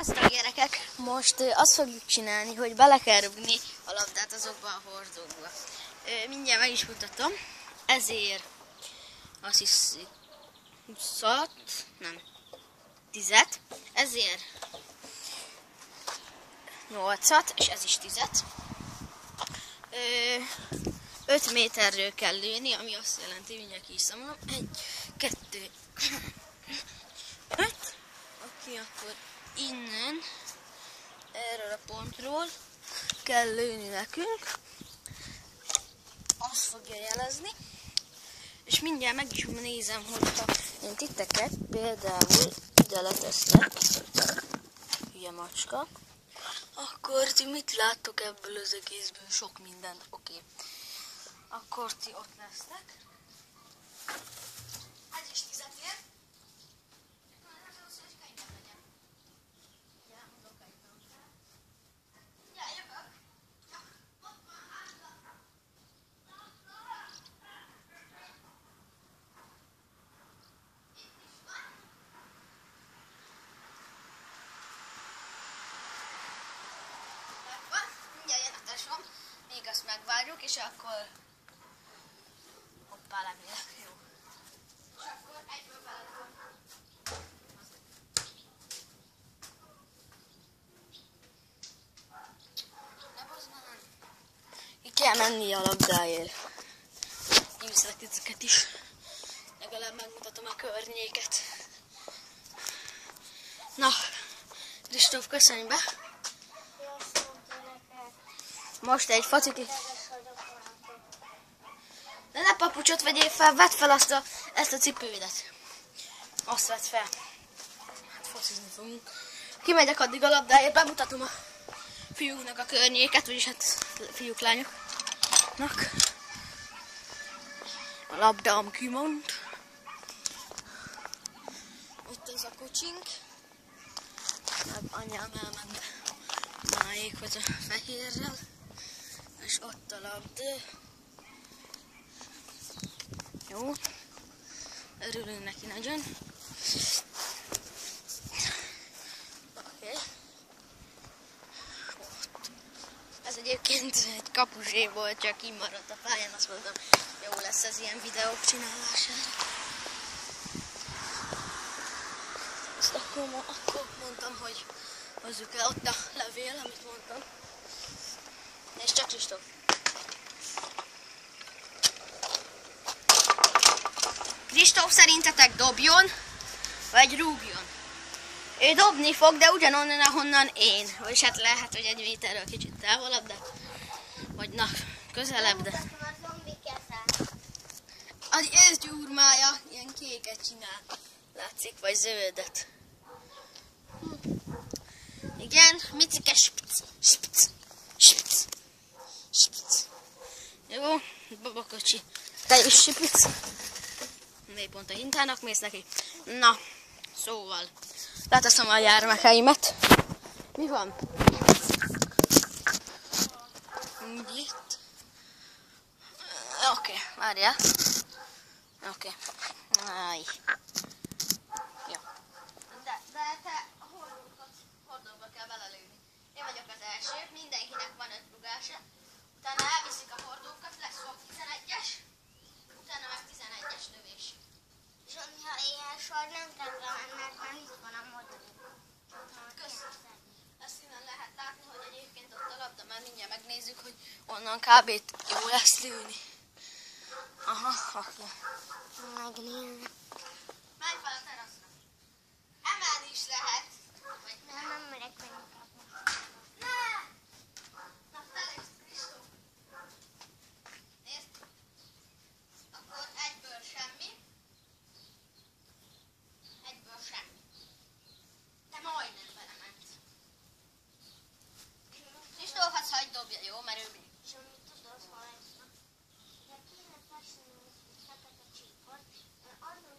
Sziasztok gyerekek! Most azt fogjuk csinálni, hogy bele kell rúgni a labdát azokba a hordókba. Mindjárt meg is mutatom. Ezért azt hiszi 20-at, nem, 10-et. Ezért 8-at, és ez is 10-et. 5 méterről kell lőni, ami azt jelenti, mindjárt ki is számolom. 1, 2, 5. Oké, akkor innen, erről a pontról kell lőni nekünk. Azt fogja jelezni. És mindjárt meg is nézem, hogyha én titeket például ide leteszlek, hülye macska, akkor ti mit láttok ebből az egészből? Sok mindent, oké. Akkor ti ott lesztek. Ez is 10 ér. Még azt megvárjuk, és akkor hoppá, lemélek, jó. És akkor egyből beledobom. Ne bozd már! Ki kell menni a labdáért. Nyűszlek ezeket is. Legalább megmutatom a környéket. Na, Kristóf, köszönj be! Most egy fociki. De ne papucsot vegyél fel, vedd fel ezt a cipődet. Azt vedd fel. Hát focizni fogunk. Kimegyek addig a labdáért, bemutatom a fiúknak a környéket, vagyis hát fiúk, lányoknak. A labdám kimond. Itt az a kocsink. Meg anyám elment máékhoz a fehérrel. És ott a labda. Jó. Örülünk neki nagyon. Oké. Ez egyébként egy kapusé volt, csak kimaradt a pályán. Azt mondom, jó lesz ez ilyen videók csinálására. Ezt akkor mondtam, hogy hozzuk el ott a levél, amit mondtam. És csak Kristóf. Kristóf szerintetek dobjon, vagy rúgjon? Ő dobni fog, de ugyanonnan, ahonnan én. Vagyis hát lehet, hogy 1 méterről kicsit távolabb, de... Vagy na, közelebb, de... Az őszgyúrmája ilyen kéket csinál. Látszik, vagy zöldet. Igen, micike spc, spc, spc. Sipic. Jó, babakocsi. Te is sipic. Még pont a hintának mész neki. Na, szóval. Leteszem a gyermekeimet. Mi van? Itt. Oké, várjál. Oké. Áj. Jó. De te hordóba kell belelőni. Én vagyok az első, mindenkinek van 5 rugása. Utána elviszik a hordókat, lesz 11-es, utána meg 11-es lövés. És ha ilyen sor nem kell bemenni, mert itt van a modell. Köszönöm. Ezt innen lehet látni, hogy egyébként ott a labda, már mindjárt megnézzük, hogy onnan kb. Jó lesz lőni. Aha, oké. Megnézni. Menj fel a teraszra. Emelni is lehet. Vagy Nem merek menni. Dobja, jó, mert ő mi? És amit tudod, ha ez de kéne festeni egy fekete csíkot, mert arra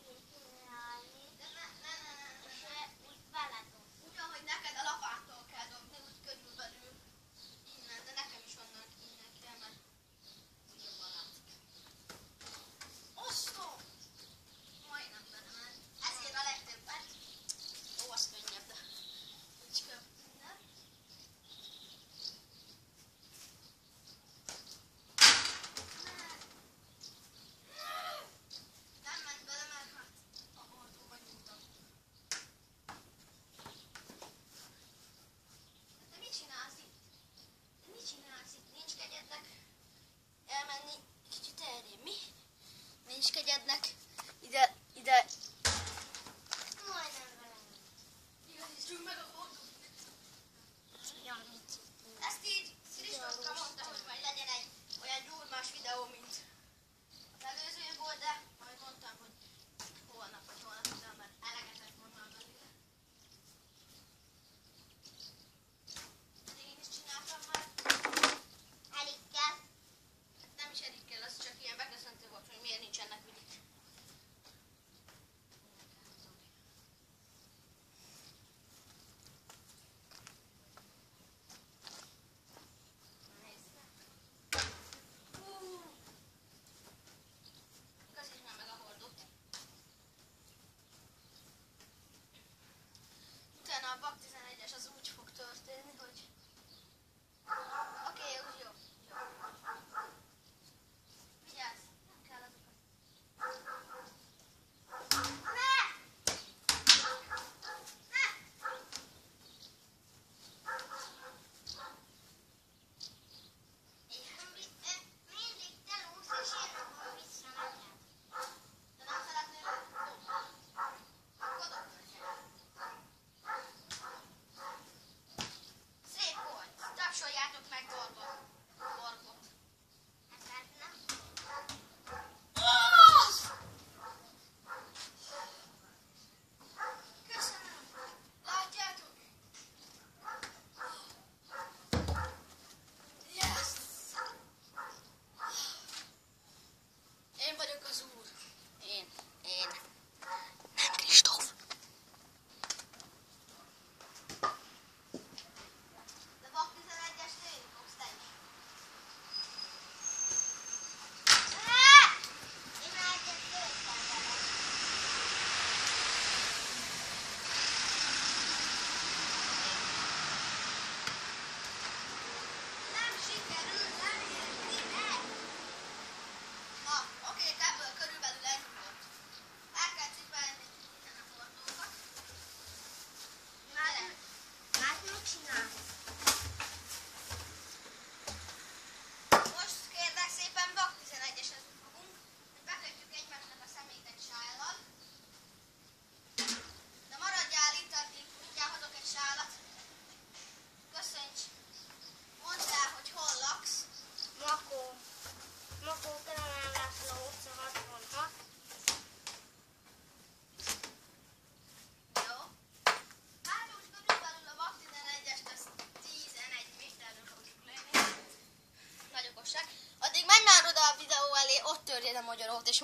magyarót, és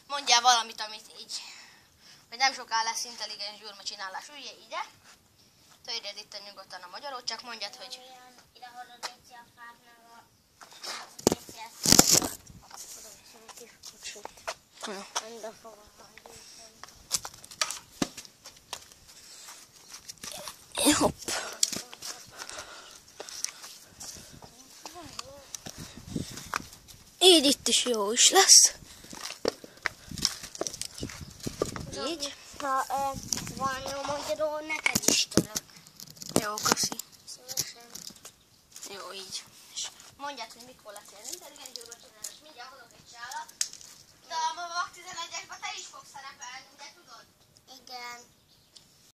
mondjál valamit, amit így, hogy nem soká lesz intelligens gyurma csinálás. Üljél ide, törjed itt nyugodtan a magyarót, csak mondjad, hogy... Ide hallod egy a fáknak Hopp. Így itt is jó is lesz. Így. Ha van jó magyarul, neked is tudok. Jó, köszi. Szívesen. Jó, így. És mondjad, hogy mikor lesz ilyen intelligens gyurma